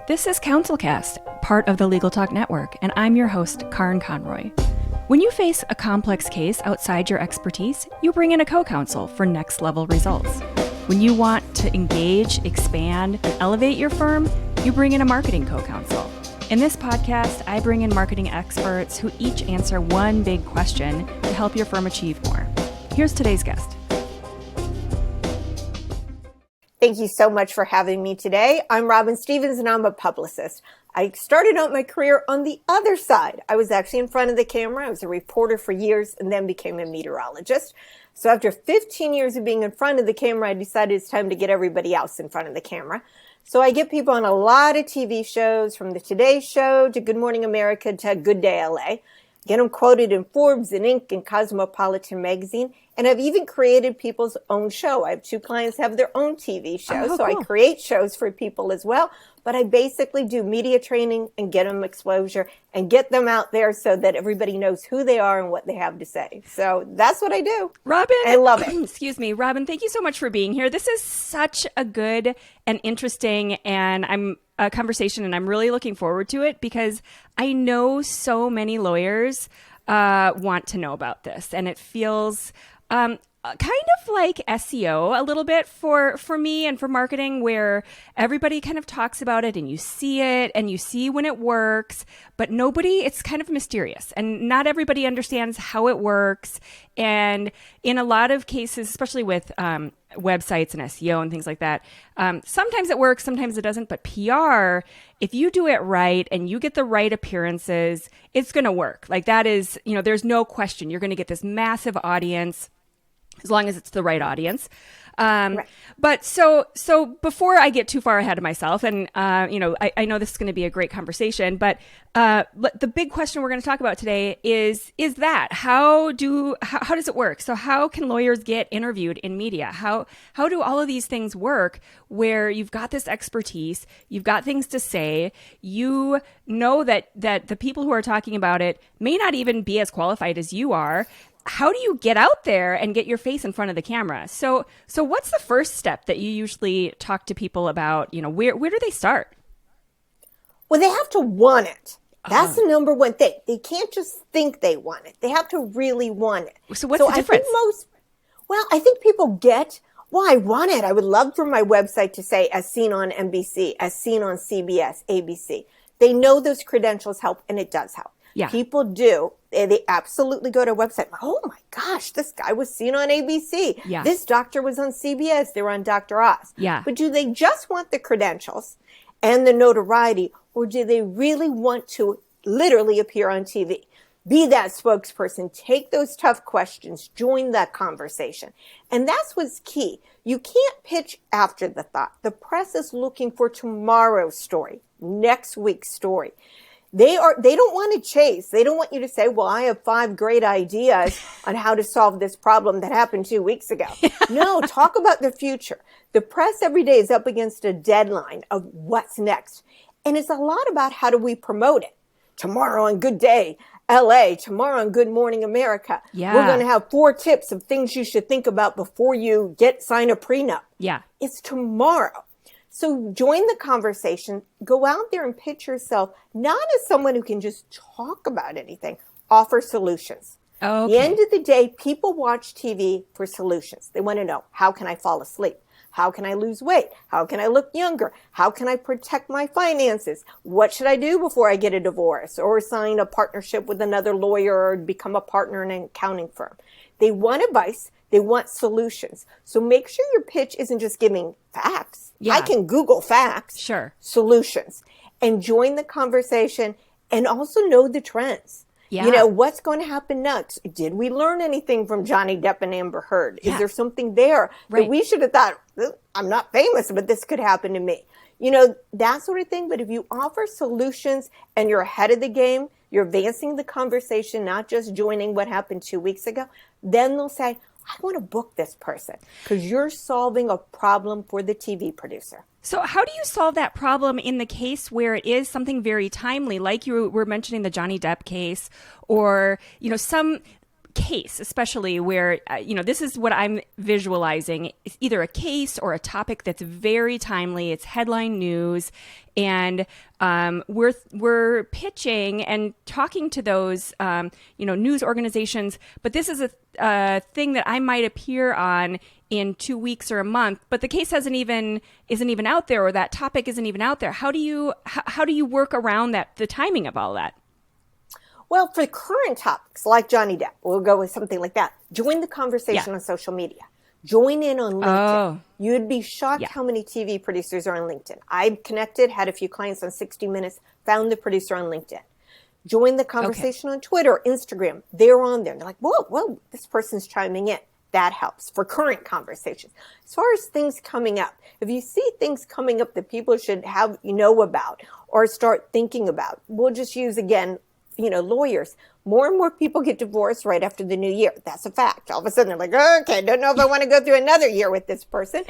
This is CounselCast, part of the Legal Talk Network, and I'm your host, Karen Conroy. When you face a complex case outside your expertise, you bring in a co-counsel for next-level results. When you want to engage, expand, and elevate your firm, you bring in a marketing co-counsel. In this podcast, I bring in marketing experts who each answer one big question to help your firm achieve more. Here's today's guest. Thank you so much for having me today. I'm Robyn Stevens and I'm a publicist. I started out my career on the other side. I was actually in front of the camera. I was a reporter for years and then became a meteorologist. So after 15 years of being in front of the camera, I decided it's time to get everybody else in front of the camera. So I get people on a lot of TV shows, from the Today Show to Good Morning America to Good Day LA. Get them quoted in Forbes and Inc. and Cosmopolitan magazine. And I've even created people's own show. I have two clients who have their own TV shows, so cool. I create shows for people as well. But I basically do media training and get them exposure and get them out there so that everybody knows who they are and what they have to say. So that's what I do. Robyn, I love it. Excuse me, Robyn, thank you so much for being here. This is such a good and interesting conversation, and I'm really looking forward to it because I know so many lawyers want to know about this, and it feels kind of like SEO a little bit for me and for marketing, where everybody kind of talks about it and you see it and you see when it works, but it's kind of mysterious and not everybody understands how it works. And in a lot of cases, especially with websites and SEO and things like that, sometimes it works, sometimes it doesn't. But PR, if you do it right and you get the right appearances, it's going to work. Like that is, there's no question. You're going to get this massive audience, as long as it's the right audience. Right. But so before I get too far ahead of myself, and I know this is going to be a great conversation, but the big question we're going to talk about today is that how does it work? So how can lawyers get interviewed in media? How do all of these things work where you've got this expertise, you've got things to say, you know that the people who are talking about it may not even be as qualified as you are. How do you get out there and get your face in front of the camera? So what's the first step that you usually talk to people about? Where do they start? Well, they have to want it. That's the number one thing. They can't just think they want it. They have to really want it. So what's the difference? I think people get, well, I want it. I would love for my website to say, as seen on NBC, as seen on CBS, ABC. They know those credentials help, and it does help. Yeah. People do. They absolutely go to a website. Oh my gosh, this guy was seen on ABC. Yeah. This doctor was on CBS. They were on Dr. Oz. Yeah. But do they just want the credentials and the notoriety, or do they really want to literally appear on TV? Be that spokesperson. Take those tough questions. Join that conversation. And that's what's key. You can't pitch after the thought. The press is looking for tomorrow's story, next week's story. They don't want to chase. They don't want you to say, well, I have 5 great ideas on how to solve this problem that happened 2 weeks ago. No, talk about the future. The press every day is up against a deadline of what's next. And it's a lot about how do we promote it. Tomorrow on Good Day LA, tomorrow on Good Morning America. Yeah. We're going to have 4 tips of things you should think about before you sign a prenup. Yeah. It's tomorrow. So join the conversation, go out there and pitch yourself, not as someone who can just talk about anything, offer solutions. Okay. At the end of the day, people watch TV for solutions. They want to know, how can I fall asleep? How can I lose weight? How can I look younger? How can I protect my finances? What should I do before I get a divorce or sign a partnership with another lawyer or become a partner in an accounting firm? They want advice. They want solutions. So make sure your pitch isn't just giving facts. Yeah. I can Google facts. Sure. Solutions. And join the conversation and also know the trends. Yeah. What's going to happen next? Did we learn anything from Johnny Depp and Amber Heard? Yeah. Is there something there that we should have thought, I'm not famous, but this could happen to me? That sort of thing. But if you offer solutions and you're ahead of the game, you're advancing the conversation, not just joining what happened 2 weeks ago, then they'll say, I want to book this person because you're solving a problem for the TV producer. So how do you solve that problem in the case where it is something very timely, like you were mentioning the Johnny Depp case, or, some case, especially where, this is what I'm visualizing. It's either a case or a topic that's very timely. It's headline news. And we're pitching and talking to those, news organizations. But this is a thing that I might appear on in 2 weeks or a month, but the case isn't even out there, or that topic isn't even out there. How do you work around the timing of all that? Well, for current topics like Johnny Depp, we'll go with something like that. Join the conversation on social media. Join in on LinkedIn. Oh. You'd be shocked how many TV producers are on LinkedIn. I've connected, had a few clients on 60 Minutes, found the producer on LinkedIn. Join the conversation on Twitter, Instagram. They're on there. They're like, whoa, this person's chiming in. That helps for current conversations. As far as things coming up, if you see things coming up that people should have, about or start thinking about, we'll just use, again, lawyers. More and more people get divorced right after the new year. That's a fact. All of a sudden they're like, okay, don't know if I want to go through another year with this person.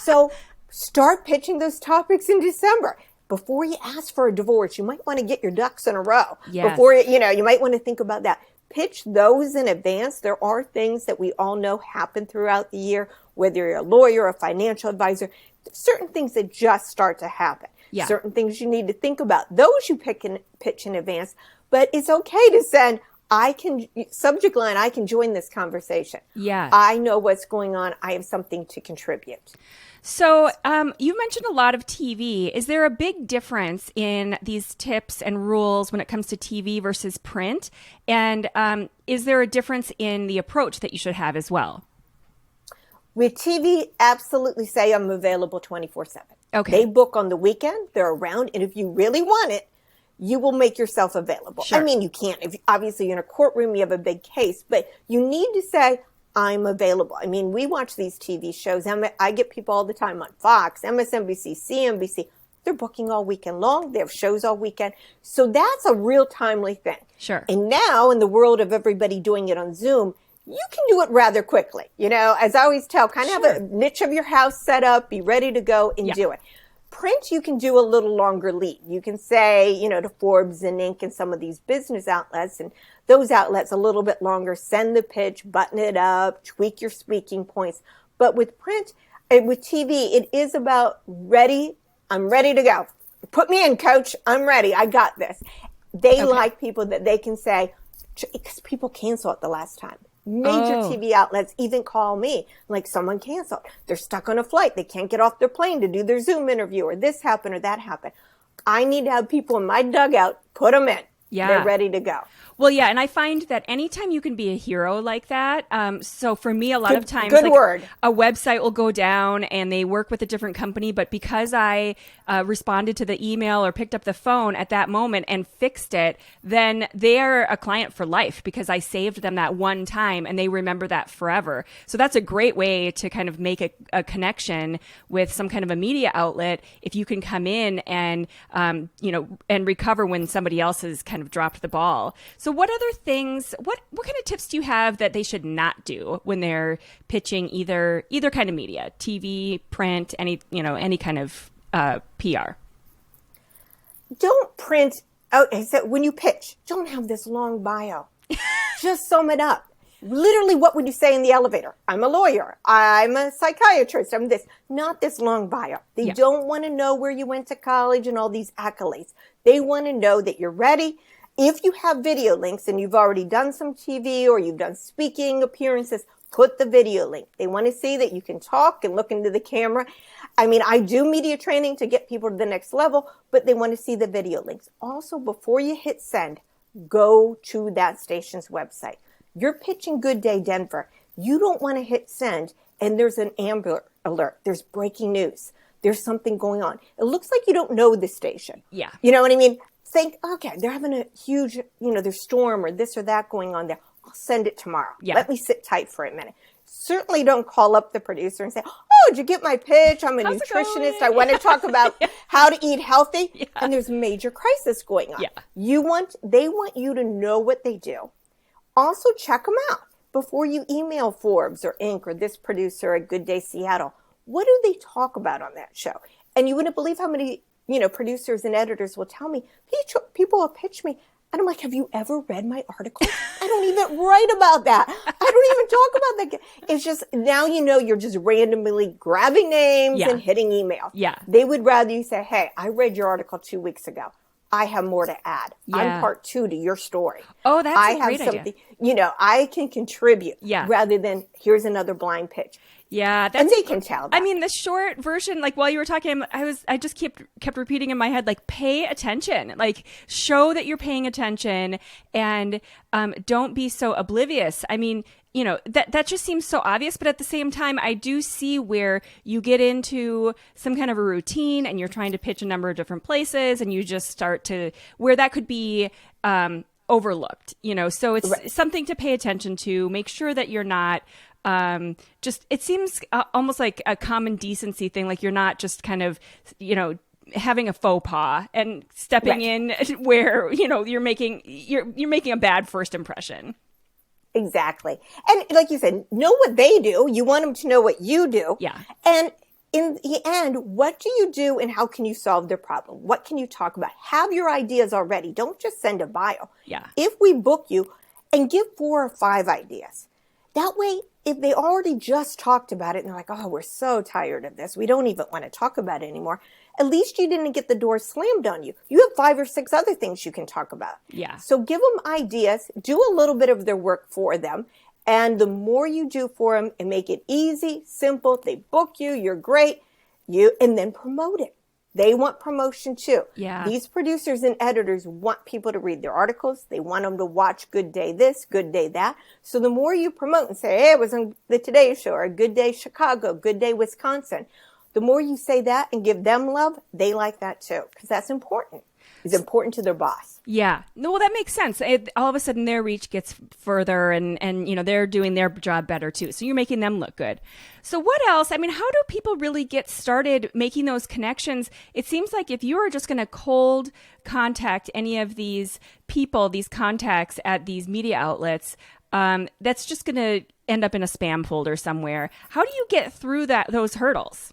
So start pitching those topics in December. Before you ask for a divorce, you might want to get your ducks in a row. Yes. Before, you might want to think about that. Pitch those in advance. There are things that we all know happen throughout the year, whether you're a lawyer, a financial advisor, certain things that just start to happen. Yeah. Certain things you need to think about. Those you pitch in advance. But it's okay to send, subject line, I can join this conversation. Yeah. I know what's going on. I have something to contribute. So you mentioned a lot of TV. Is there a big difference in these tips and rules when it comes to TV versus print? And is there a difference in the approach that you should have as well? With TV, absolutely say I'm available 24/7. Okay. They book on the weekend. They're around. And if you really want it, you will make yourself available. Sure. I mean, you can't. If obviously you're in a courtroom, you have a big case, but you need to say, I'm available. I mean, we watch these TV shows. I get people all the time on Fox, MSNBC, CNBC. They're booking all weekend long. They have shows all weekend. So that's a real timely thing. Sure. And now in the world of everybody doing it on Zoom, you can do it rather quickly. As I always tell, kind of have a niche of your house set up, be ready to go and do it. Print, you can do a little longer lead. You can say, to Forbes and Inc. and some of these business outlets, and those outlets a little bit longer, send the pitch, button it up, tweak your speaking points. But with print, with TV, it is about ready. I'm ready to go. Put me in, coach. I'm ready. I got this. They like people that they can say, because people cancel it the last time. Major TV outlets even call me, like someone canceled. They're stuck on a flight. They can't get off their plane to do their Zoom interview, or this happened or that happened. I need to have people in my dugout, put them in. Yeah. They're ready to go. Well, yeah, and I find that anytime you can be a hero like that, so for me, a lot of times, a website will go down and they work with a different company, but because I responded to the email or picked up the phone at that moment and fixed it, then they're a client for life because I saved them that one time and they remember that forever. So that's a great way to kind of make a connection with some kind of a media outlet if you can come in and, and recover when somebody else has kind of dropped the ball. So what other things, what kind of tips do you have that they should not do when they're pitching either kind of media, TV, print, any kind of PR? Don't print. So when you pitch, don't have this long bio. Just sum it up. Literally, what would you say in the elevator? I'm a lawyer. I'm a psychiatrist. I'm this. Not this long bio. They don't want to know where you went to college and all these accolades. They want to know that you're ready. If you have video links and you've already done some TV or you've done speaking appearances, put the video link. They want to see that you can talk and look into the camera. I mean, I do media training to get people to the next level, but they want to see the video links. Also, before you hit send, go to that station's website. You're pitching Good Day Denver. You don't want to hit send and there's an Amber Alert. There's breaking news. There's something going on. It looks like you don't know the station. Yeah. You know what I mean? Think, okay, they're having a huge, there's storm or this or that going on there. I'll send it tomorrow. Yeah. Let me sit tight for a minute. Certainly don't call up the producer and say, oh, did you get my pitch? I'm a nutritionist. I want to talk about how to eat healthy. Yeah. And there's a major crisis going on. Yeah. They want you to know what they do. Also check them out before you email Forbes or Inc. or this producer at Good Day Seattle. What do they talk about on that show? And you wouldn't believe how many producers and editors will tell me, people will pitch me And I'm like, have you ever read my article? I don't even write about that. I don't even talk about that. It's just, now you're just randomly grabbing names and hitting emails. Yeah. They would rather you say, hey, I read your article 2 weeks ago. I have more to add. Yeah. I'm part 2 to your story. Oh, that's a great idea. I can contribute rather than here's another blind pitch. Yeah, and they can tell that. I mean, the short version, like while you were talking, I just kept repeating in my head, like, pay attention, like show that you're paying attention, and don't be so oblivious. I mean, that just seems so obvious, but at the same time, I do see where you get into some kind of a routine and you're trying to pitch a number of different places, and you just start to where that could be overlooked. So it's something to pay attention to. Make sure that you're not. It seems almost like a common decency thing. Like you're not just kind of, having a faux pas and stepping in where, you're making a bad first impression. Exactly. And like you said, know what they do. You want them to know what you do. Yeah. And in the end, what do you do and how can you solve their problem? What can you talk about? Have your ideas already. Don't just send a bio. Yeah. If we book you, and give 4 or 5 ideas. That way, if they already just talked about it and they're like, oh, we're so tired of this, we don't even want to talk about it anymore, at least you didn't get the door slammed on you. You have 5 or 6 other things you can talk about. Yeah. So give them ideas, do a little bit of their work for them, and the more you do for them and make it easy, simple, they book you, you're great, and then promote it. They want promotion too. Yeah. These producers and editors want people to read their articles. They want them to watch Good Day This, Good Day That. So the more you promote and say, hey, it was on the Today Show, or Good Day Chicago, Good Day Wisconsin, the more you say that and give them love, they like that too, because that's important. It's important to their boss. Yeah. No, well, that makes sense. All of a sudden their reach gets further and they're doing their job better too. So you're making them look good. So what else? I mean, how do people really get started making those connections? It seems like if you are just going to cold contact any of these people, these contacts at these media outlets, that's just going to end up in a spam folder somewhere. How do you get through those hurdles?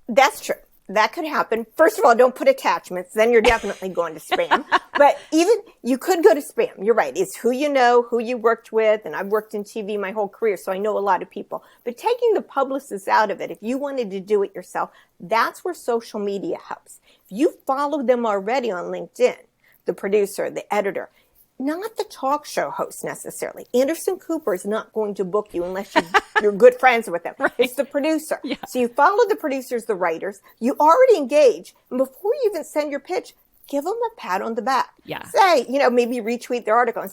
That's true. That could happen. First of all, don't put attachments. Then you're definitely going to spam. But even you could go to spam. You're right. It's who you know, who you worked with. And I've worked in TV my whole career, so I know a lot of people. But taking the publicists out of it, if you wanted to do it yourself, that's where social media helps. If you follow them already on LinkedIn, the producer, the editor, not the talk show host necessarily. Anderson Cooper is not going to book you unless you're good friends with them. Right. It's the producer. Yeah. So you follow the producers, the writers. You already engage. And before you even send your pitch, give them a pat on the back. Yeah. Say, maybe retweet their article.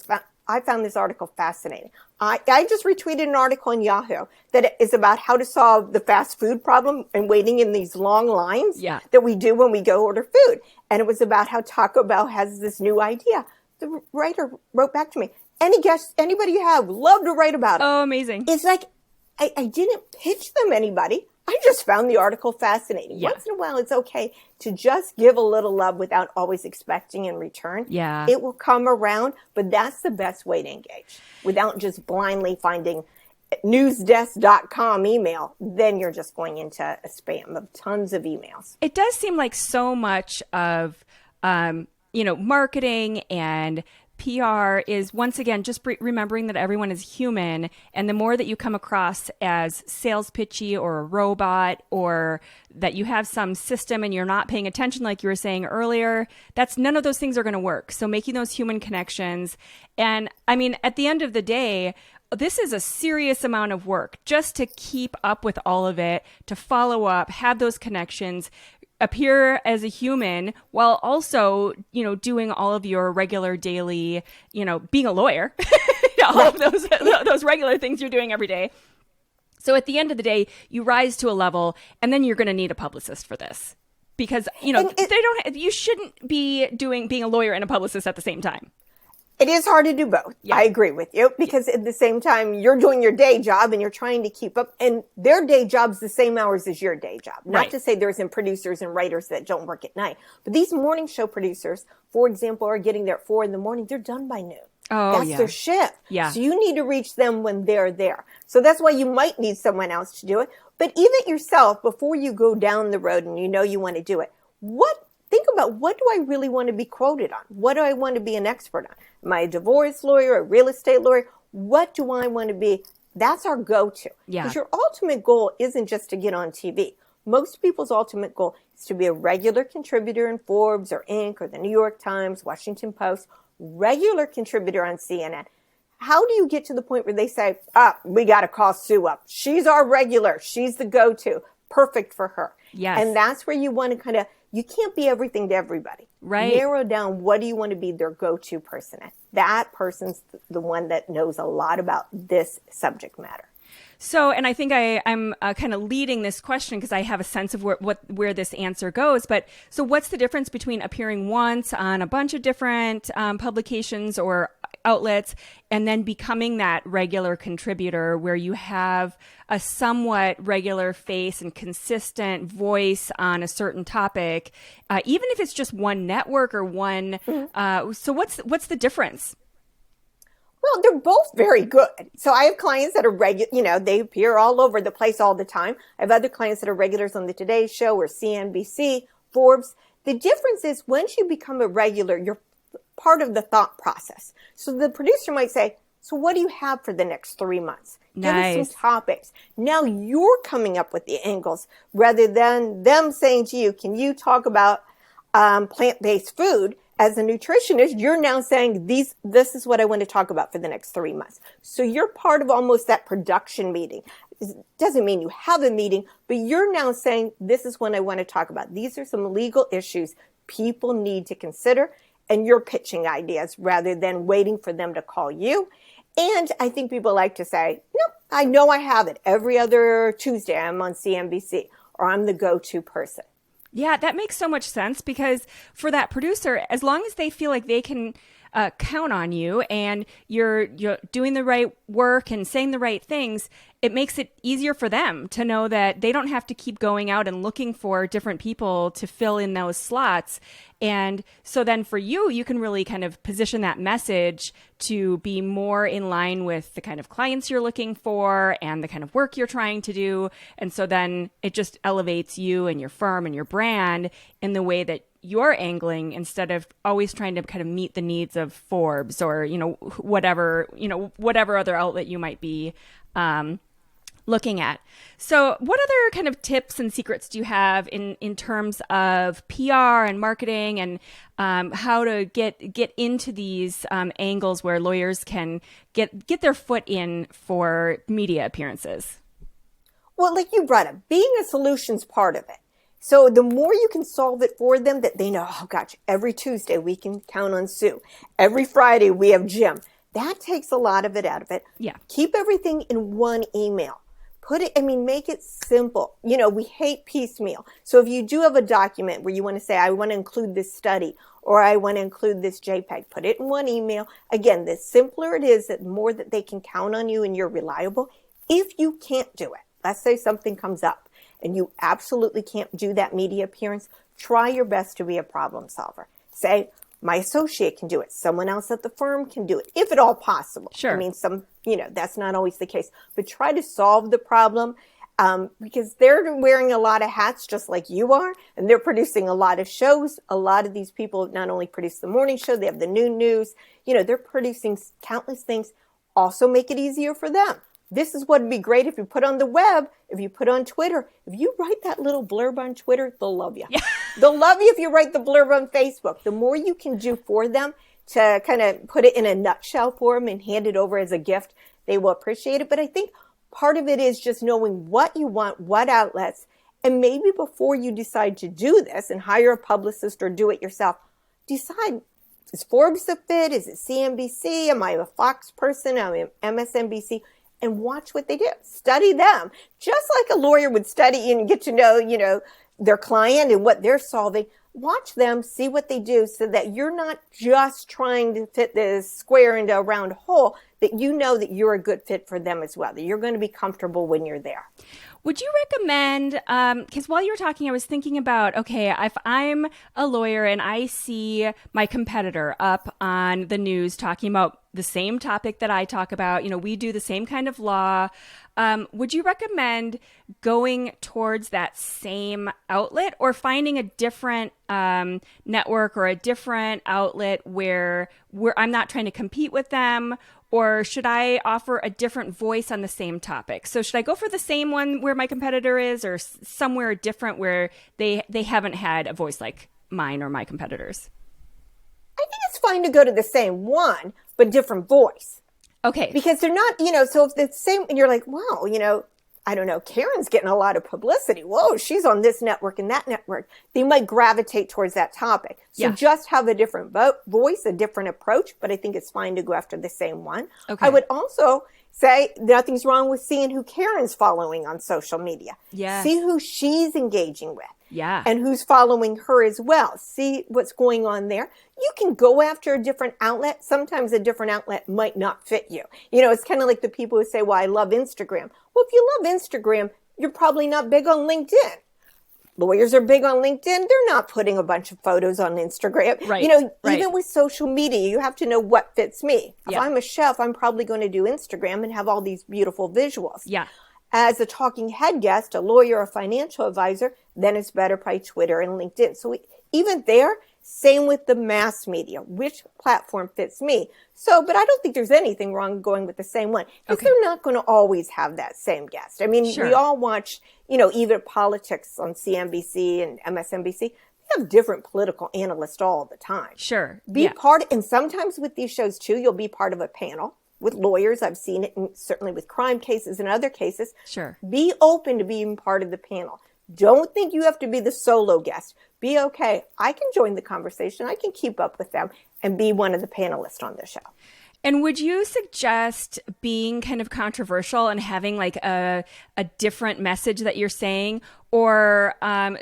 I found this article fascinating. I just retweeted an article in Yahoo that is about how to solve the fast food problem and waiting in these long lines that we do when we go order food. And it was about how Taco Bell has this new idea. The writer wrote back to me, any guests, anybody you have, love to write about it. Oh, amazing. It's like, I didn't pitch them anybody. I just found the article fascinating. Yeah. Once in a while, it's okay to just give a little love without always expecting in return. Yeah. It will come around, but that's the best way to engage without just blindly finding newsdesk.com email. Then you're just going into a spam of tons of emails. It does seem like so much of marketing and PR is, once again, just remembering that everyone is human. And the more that you come across as sales pitchy or a robot, or that you have some system and you're not paying attention, like you were saying earlier, none of those things are going to work. So making those human connections. And I mean, at the end of the day, this is a serious amount of work just to keep up with all of it, to follow up, have those connections, appear as a human while also, doing all of your regular daily, being a lawyer, all of those regular things you're doing every day. So at the end of the day, you rise to a level, and then you're going to need a publicist for this, because, you shouldn't be being a lawyer and a publicist at the same time. It is hard to do both. Yeah. I agree with you, because at the same time, you're doing your day job and you're trying to keep up, and their day job's the same hours as your day job. Not to say there isn't producers and writers that don't work at night, but these morning show producers, for example, are getting there at 4 a.m. They're done by noon. Oh, that's their shift. Yeah. So you need to reach them when they're there. So that's why you might need someone else to do it. But even yourself, before you go down the road and you want to do it, think about, what do I really want to be quoted on? What do I want to be an expert on? Am I a divorce lawyer, a real estate lawyer? What do I want to be? That's our go-to. Yeah. Because your ultimate goal isn't just to get on TV. Most people's ultimate goal is to be a regular contributor in Forbes or Inc. or the New York Times, Washington Post, regular contributor on CNN. How do you get to the point where they say, we got to call Sue up. She's our regular. She's the go-to. Perfect for her. Yes. And that's where you want to you can't be everything to everybody. Right. Narrow down, what do you want to be their go-to person at? That person's the one that knows a lot about this subject matter. So, and I think I'm kind of leading this question because I have a sense of where this answer goes. But so what's the difference between appearing once on a bunch of different publications or outlets and then becoming that regular contributor where you have a somewhat regular face and consistent voice on a certain topic, even if it's just one network or one. So what's the difference? Well, they're both very good. So I have clients that are regular, they appear all over the place all the time. I have other clients that are regulars on the Today Show or CNBC, Forbes. The difference is once you become a regular, you're part of the thought process. So the producer might say, so what do you have for the next 3 months? Nice. Give us some topics. Now you're coming up with the angles rather than them saying to you, can you talk about plant-based food? As a nutritionist, you're now saying this is what I want to talk about for the next 3 months. So you're part of almost that production meeting. It doesn't mean you have a meeting, but you're now saying this is what I want to talk about. These are some legal issues people need to consider, and you're pitching ideas rather than waiting for them to call you. And I think people like to say, no, I know I have it. Every other Tuesday I'm on CNBC or I'm the go-to person. Yeah, that makes so much sense because for that producer, as long as they feel like they can count on you and you're doing the right work and saying the right things, it makes it easier for them to know that they don't have to keep going out and looking for different people to fill in those slots. And so then for you, you can really kind of position that message to be more in line with the kind of clients you're looking for and the kind of work you're trying to do. And so then it just elevates you and your firm and your brand in the way that you're angling instead of always trying to kind of meet the needs of Forbes or, whatever other outlet you might be looking at. So what other kind of tips and secrets do you have in terms of PR and marketing and how to get into these angles where lawyers can get their foot in for media appearances? Well, like you brought up, being a solution's part of it. So the more you can solve it for them, that they know, oh gosh, every Tuesday we can count on Sue. Every Friday we have Jim. That takes a lot of it out of it. Yeah. Keep everything in one email. Make it simple. We hate piecemeal. So if you do have a document where you want to say, I want to include this study or I want to include this JPEG, put it in one email. Again, the simpler it is, the more that they can count on you and you're reliable. If you can't do it, let's say something comes up and you absolutely can't do that media appearance, try your best to be a problem solver. Say, my associate can do it. Someone else at the firm can do it, if at all possible. Sure. That's not always the case. But try to solve the problem because they're wearing a lot of hats just like you are, and they're producing a lot of shows. A lot of these people not only produce the morning show, they have the noon news. They're producing countless things. Also make it easier for them. This is what would be great if you put on the web, if you put on Twitter. If you write that little blurb on Twitter, they'll love you. Yeah. They'll love you if you write the blurb on Facebook. The more you can do for them to kind of put it in a nutshell for them and hand it over as a gift, they will appreciate it. But I think part of it is just knowing what you want, what outlets, and maybe before you decide to do this and hire a publicist or do it yourself, decide, is Forbes a fit? Is it CNBC? Am I a Fox person? Am I MSNBC? And watch what they do. Study them. Just like a lawyer would study and get to know, their client and what they're solving. Watch them, see what they do so that you're not just trying to fit this square into a round hole, that you know that you're a good fit for them as well, that you're going to be comfortable when you're there. Would you recommend, because while you were talking, I was thinking about, okay, if I'm a lawyer and I see my competitor up on the news talking about the same topic that I talk about. We do the same kind of law. Would you recommend going towards that same outlet or finding a different network or a different outlet where I'm not trying to compete with them? Or should I offer a different voice on the same topic? So should I go for the same one where my competitor is, or somewhere different where they haven't had a voice like mine or my competitors? I think it's fine to go to the same one, but different voice. Okay. Because they're not, so if it's the same, and you're like, wow, I don't know, Karen's getting a lot of publicity. Whoa, she's on this network and that network. They might gravitate towards that topic. So just have a different voice, a different approach, but I think it's fine to go after the same one. Okay. I would also say nothing's wrong with seeing who Karen's following on social media. Yeah. See who she's engaging with. Yeah. And who's following her as well. See what's going on there. You can go after a different outlet. Sometimes a different outlet might not fit you. It's kind of like the people who say, well, I love Instagram. Well, if you love Instagram, you're probably not big on LinkedIn. Lawyers are big on LinkedIn. They're not putting a bunch of photos on Instagram. Right. Even with social media, you have to know what fits me. If I'm a chef, I'm probably going to do Instagram and have all these beautiful visuals. Yeah. As a talking head guest, a lawyer, a financial advisor, then it's better by Twitter and LinkedIn. So even there, same with the mass media, which platform fits me. So, but I don't think there's anything wrong going with the same one, because they're not going to always have that same guest. I mean, we all watch, even politics on CNBC and MSNBC. They have different political analysts all the time. Sure. Be part, and sometimes with these shows too, you'll be part of a panel with lawyers. I've seen it, and certainly with crime cases and other cases. Sure. Be open to being part of the panel. Don't think you have to be the solo guest. Be okay. I can join the conversation. I can keep up with them and be one of the panelists on the show. And would you suggest being kind of controversial and having like a different message that you're saying, or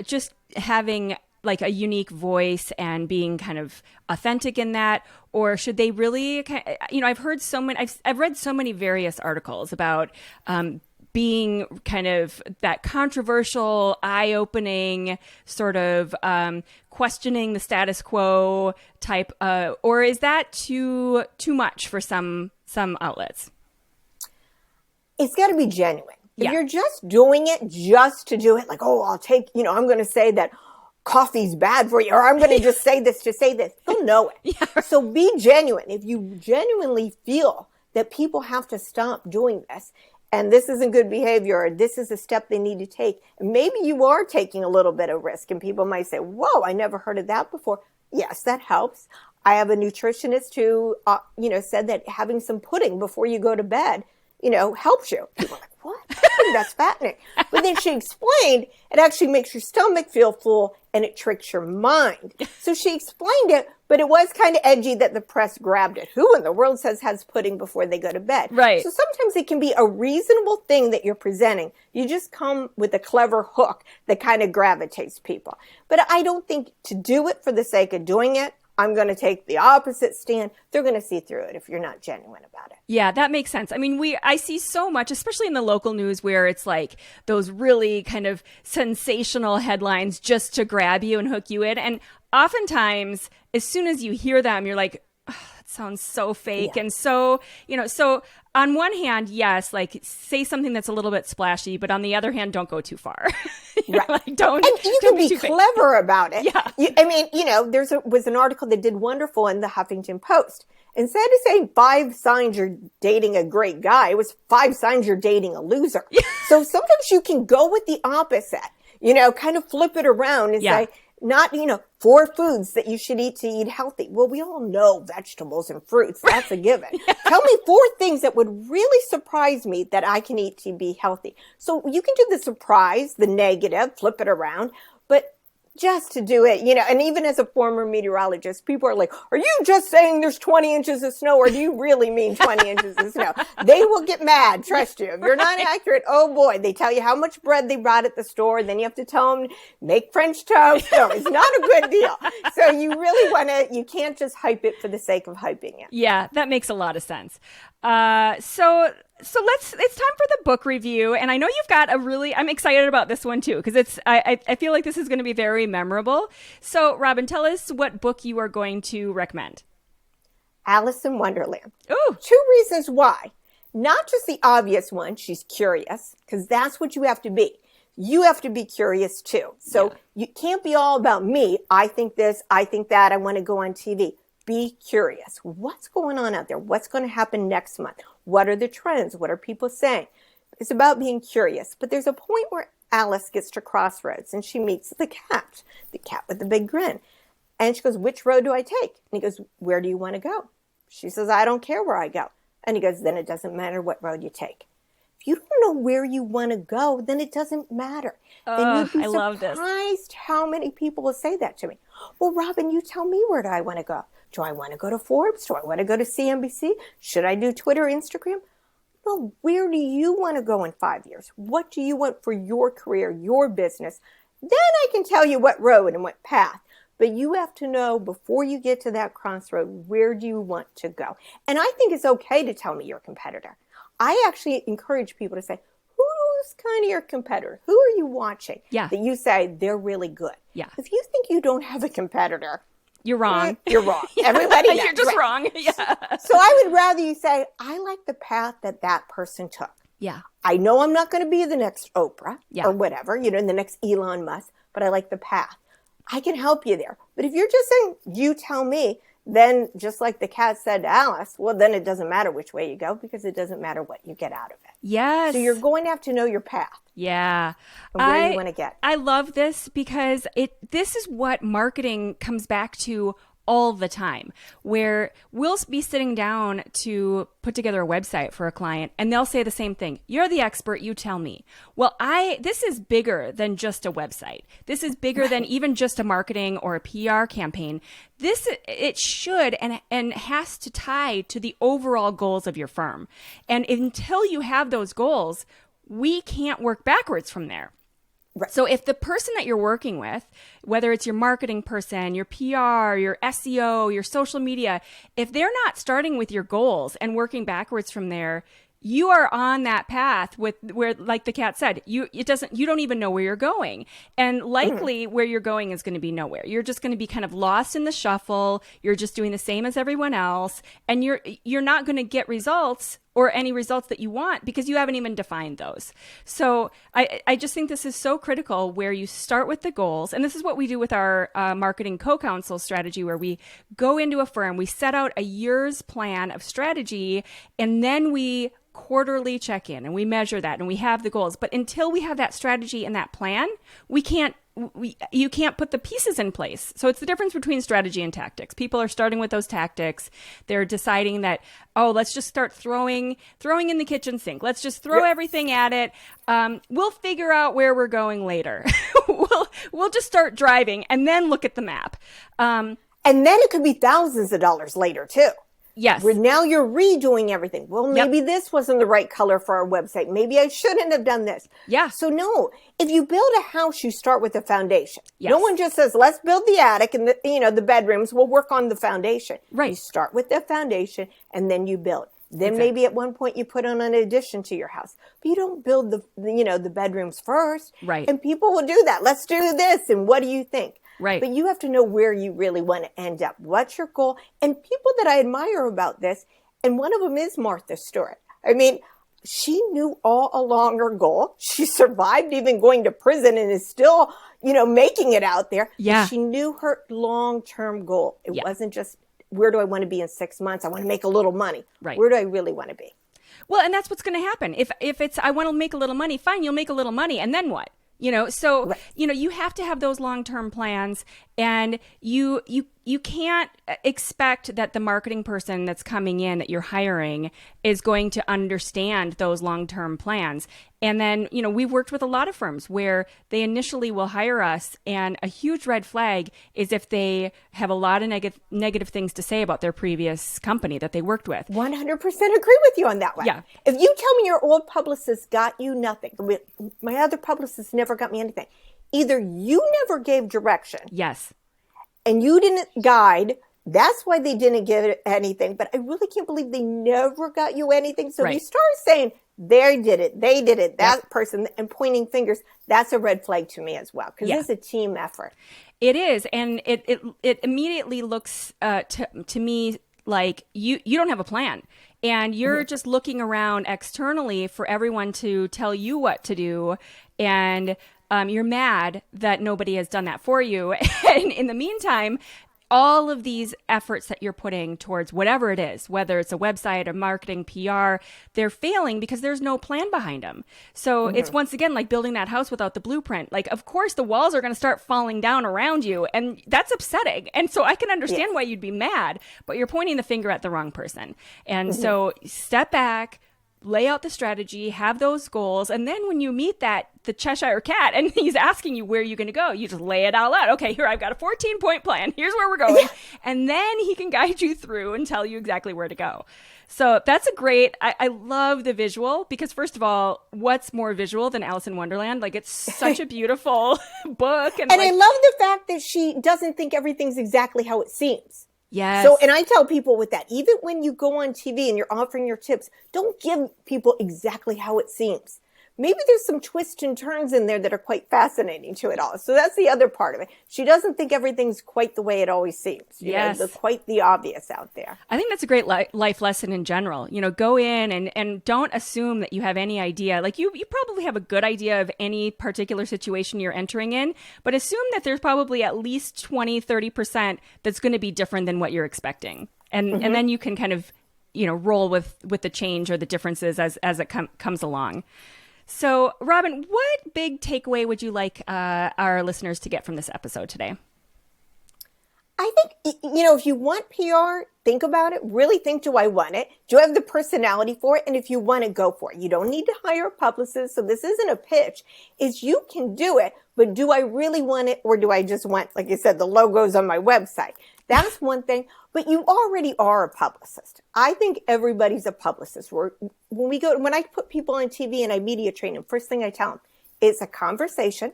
just having like a unique voice and being kind of authentic in that? Or should they really, I've read so many various articles about being kind of that controversial, eye-opening sort of questioning the status quo type, or is that too much for some outlets? It's got to be genuine. If you're just doing it just to do it, like, oh, I'll take, I'm going to say that coffee's bad for you, or I'm going to just say this to say this. They'll know it. Yeah. So be genuine. If you genuinely feel that people have to stop doing this, and this isn't good behavior, or this is a step they need to take, and maybe you are taking a little bit of risk, and people might say, whoa, I never heard of that before. Yes, that helps. I have a nutritionist who, said that having some pudding before you go to bed, helps you. People are like, what? That's fattening. But then she explained it actually makes your stomach feel full and it tricks your mind. So she explained it, but it was kind of edgy that the press grabbed it. Who in the world has pudding before they go to bed? Right. So sometimes it can be a reasonable thing that you're presenting. You just come with a clever hook that kind of gravitates people. But I don't think to do it for the sake of doing it, I'm going to take the opposite stand. They're going to see through it if you're not genuine about it. Yeah, that makes sense. I mean, I see so much, especially in the local news, where it's like those really kind of sensational headlines just to grab you and hook you in. And oftentimes, as soon as you hear them, you're like, oh, that sounds so fake. Yeah. And so, so on one hand, yes, like say something that's a little bit splashy, but on the other hand, don't go too far. Right. And you can be clever about it. Yeah. There was an article that did wonderful in the Huffington Post. Instead of saying 5 signs you're dating a great guy, it was 5 signs you're dating a loser. Yeah. So sometimes you can go with the opposite, kind of flip it around and say, not, 4 foods that you should eat to eat healthy. Well, we all know vegetables and fruits. That's a given. Yeah. Tell me 4 things that would really surprise me that I can eat to be healthy. So you can do the surprise, the negative, flip it around, but just to do it, and even as a former meteorologist, people are like, are you just saying there's 20 inches of snow, or do you really mean 20 inches of snow? They will get mad, trust you. If you're not accurate, oh boy, they tell you how much bread they brought at the store, then you have to tell them, make French toast. No, it's not a good deal. So you really you can't just hype it for the sake of hyping it. Yeah, that makes a lot of sense. So it's time for the book review. And I know you've got I'm excited about this one too, because I feel like this is going to be very memorable. So Robyn, tell us what book you are going to recommend. Alice in Wonderland. Ooh. 2 reasons why. Not just the obvious one, she's curious, because that's what you have to be. You have to be curious too. So you can't be all about me. I think this, I think that, I want to go on TV. Be curious. What's going on out there? What's going to happen next month? What are the trends? What are people saying? It's about being curious. But there's a point where Alice gets to crossroads and she meets the cat with the big grin. And she goes, which road do I take? And he goes, where do you want to go? She says, I don't care where I go. And he goes, then it doesn't matter what road you take. If you don't know where you want to go, then it doesn't matter. And you'd be surprised how many people will say that to me. Well, Robyn, you tell me, where do I want to go? Do I want to go to Forbes? Do I want to go to CNBC? Should I do Twitter, Instagram? Well, where do you want to go in 5 years? What do you want for your career, your business? Then I can tell you what road and what path. But you have to know before you get to that crossroad, where do you want to go? And I think it's okay to tell me your competitor. I actually encourage people to say, who's kind of your competitor? Who are you watching? Yeah. That you say they're really good. Yeah. If you think you don't have a competitor, you're wrong. You're wrong. Everybody knows. You're just wrong. Yeah. So I would rather you say, I like the path that person took. Yeah. I know I'm not going to be the next Oprah Yeah. or whatever, the next Elon Musk, but I like the path. I can help you there. But if you're just saying, you tell me, then just like the cat said to Alice, well, then it doesn't matter which way you go because it doesn't matter what you get out of it. Yes. So you're going to have to know your path. Yeah. And where you want to get. I love this because this is what marketing comes back to all the time, where we'll be sitting down to put together a website for a client and they'll say the same thing. You're the expert, you tell me. Well, this is bigger than just a website. This is bigger than even just a marketing or a PR campaign. It should and has to tie to the overall goals of your firm. And until you have those goals, we can't work backwards from there. Right. So if the person that you're working with, whether it's your marketing person, your PR, your SEO, your social media, if they're not starting with your goals and working backwards from there, you are on that path where, like the cat said, you don't even know where you're going. And likely where you're going is going to be nowhere. You're just going to be kind of lost in the shuffle. You're just doing the same as everyone else. And you're not going to get results or any results that you want because you haven't even defined those. So I just think this is so critical where you start with the goals. And this is what we do with our marketing co-counsel strategy, where we go into a firm, we set out a year's plan of strategy, and then we quarterly check in and we measure that and we have the goals. But until we have that strategy and that plan, you can't put the pieces in place. So it's the difference between strategy and tactics. People are starting with those tactics. They're deciding that, let's just start throwing in the kitchen sink. Let's just throw everything at it. We'll figure out where we're going later. We'll just start driving and then look at the map. And then it could be thousands of dollars later too. Yes. Where now you're redoing everything. Well, maybe this wasn't the right color for our website. Maybe I shouldn't have done this. Yeah. So no, if you build a house, you start with the foundation. Yes. No one just says, let's build the attic and the bedrooms. We'll work on the foundation. Right. You start with the foundation and then you build. Then maybe at one point you put on an addition to your house, but you don't build the bedrooms first. Right. And people will do that. Let's do this. And what do you think? Right. But you have to know where you really want to end up. What's your goal? And people that I admire about this, and one of them is Martha Stewart. I mean, she knew all along her goal. She survived even going to prison and is still, making it out there. Yeah. But she knew her long-term goal. It wasn't just, where do I want to be in 6 months? I want to make a little money. Right. Where do I really want to be? Well, and that's what's going to happen. If it's, I want to make a little money, fine, you'll make a little money. And then what? So, you have to have those long-term plans, and you can't expect that the marketing person that's coming in that you're hiring is going to understand those long-term plans. And then, we've worked with a lot of firms where they initially will hire us, and a huge red flag is if they have a lot of negative things to say about their previous company that they worked with. 100% agree with you on that one. Yeah. If you tell me your old publicist got you nothing, my other publicist never got me anything. Either you never gave direction. Yes. And you didn't guide. That's why they didn't give it anything. But I really can't believe they never got you anything. So if you start saying, they did it, that person, and pointing fingers, that's a red flag to me as well. Because it's a team effort. It is. And it immediately looks to me like you don't have a plan, and you're just looking around externally for everyone to tell you what to do, and you're mad that nobody has done that for you. And in the meantime, all of these efforts that you're putting towards whatever it is, whether it's a website or marketing, PR, they're failing because there's no plan behind them. So it's once again like building that house without the blueprint. Like, of course, the walls are going to start falling down around you, and that's upsetting. And so I can understand why you'd be mad, but you're pointing the finger at the wrong person. And so step back, lay out the strategy, have those goals, and then when you meet the Cheshire Cat and he's asking you where you're going to go, you just lay it all out. Okay, here, I've got a 14-point plan. Here's where we're going. And then he can guide you through and tell you exactly where to go. So that's a great, I love the visual, because first of all, what's more visual than Alice in Wonderland? Like, it's such a beautiful book. And I love the fact that she doesn't think everything's exactly how it seems. Yes. So, and I tell people with that, even when you go on TV and you're offering your tips, don't give people exactly how it seems. Maybe there's some twists and turns in there that are quite fascinating to it all. So that's the other part of it. She doesn't think everything's quite the way it always seems. You know, quite the obvious out there. I think that's a great life lesson in general. You know, go in and don't assume that you have any idea. Like you probably have a good idea of any particular situation you're entering in, but assume that there's probably at least 20, 30% that's going to be different than what you're expecting. And then you can kind of, you know, roll with the change or the differences as it comes along. So, Robyn, what big takeaway would you like our listeners to get from this episode today? I think, you know, if you want PR, think about it. Really think, do I want it? Do I have the personality for it? And if you want it, go for it. You don't need to hire a publicist. So this isn't a pitch. It's you can do it, but do I really want it? Or do I just want, like you said, the logos on my website? That's one thing. But you already are a publicist. I think everybody's a publicist. When I put people on TV and I media train them, first thing I tell them, it's a conversation.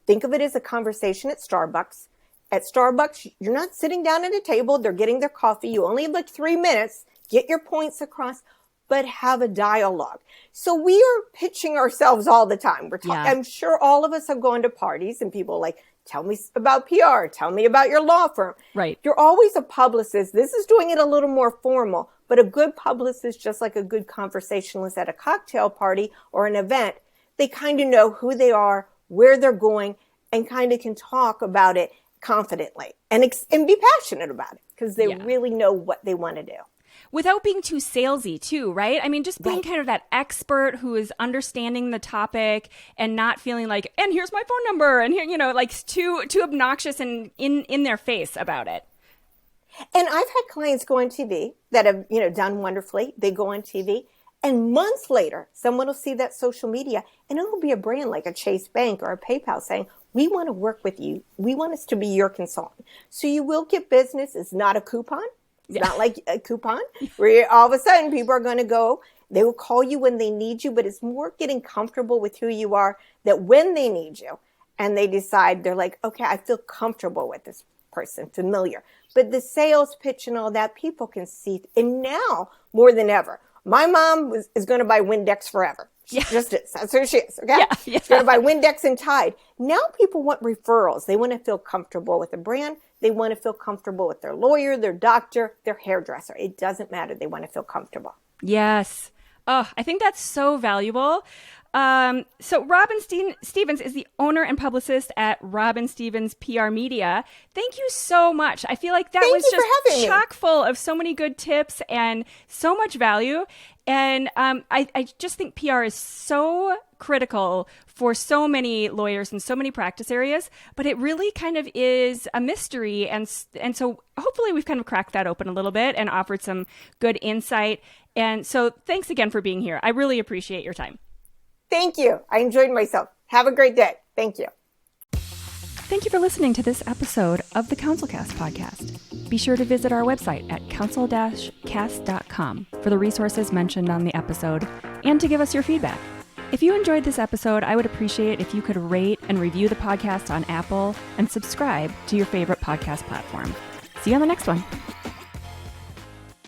Think of it as a conversation at Starbucks. At Starbucks, you're not sitting down at a table. They're getting their coffee. You only have like 3 minutes. Get your points across, but have a dialogue. So we are pitching ourselves all the time. I'm sure all of us have gone to parties and people are like, tell me about PR. Tell me about your law firm. Right. You're always a publicist. This is doing it a little more formal, but a good publicist, just like a good conversationalist at a cocktail party or an event, they kind of know who they are, where they're going, and kind of can talk about it confidently and be passionate about it because they really know what they want to do. Without being too salesy too, right? I mean, just being kind of that expert who is understanding the topic and not feeling like, and here's my phone number, and here, you know, like too obnoxious and in their face about it. And I've had clients go on TV that have, you know, done wonderfully. They go on TV, and months later, someone will see that social media, and it'll be a brand like a Chase Bank or a PayPal saying, we want to work with you. We want us to be your consultant. So you will get business. It's not a coupon. It's not like a coupon where all of a sudden people are going to go. They will call you when they need you, but it's more getting comfortable with who you are, that when they need you and they decide, they're like, okay, I feel comfortable with this person, familiar. But the sales pitch and all that, people can see. And now, more than ever, my mom is going to buy Windex forever. She just is. That's who she is. Okay. She's going to buy Windex and Tide. Now people want referrals. They want to feel comfortable with the brand. They want to feel comfortable with their lawyer, their doctor, their hairdresser. It doesn't matter. They want to feel comfortable. Yes. Oh, I think that's so valuable. So Robyn Stevens is the owner and publicist at Robyn Stevens PR Media. Thank you so much. I feel like that was just chock full of so many good tips and so much value. And I just think PR is so critical for so many lawyers and so many practice areas, but it really kind of is a mystery. And so hopefully we've kind of cracked that open a little bit and offered some good insight. And so thanks again for being here. I really appreciate your time. Thank you. I enjoyed myself. Have a great day. Thank you. Thank you for listening to this episode of the CounselCast podcast. Be sure to visit our website at counsel-cast.com for the resources mentioned on the episode and to give us your feedback. If you enjoyed this episode, I would appreciate if you could rate and review the podcast on Apple and subscribe to your favorite podcast platform. See you on the next one.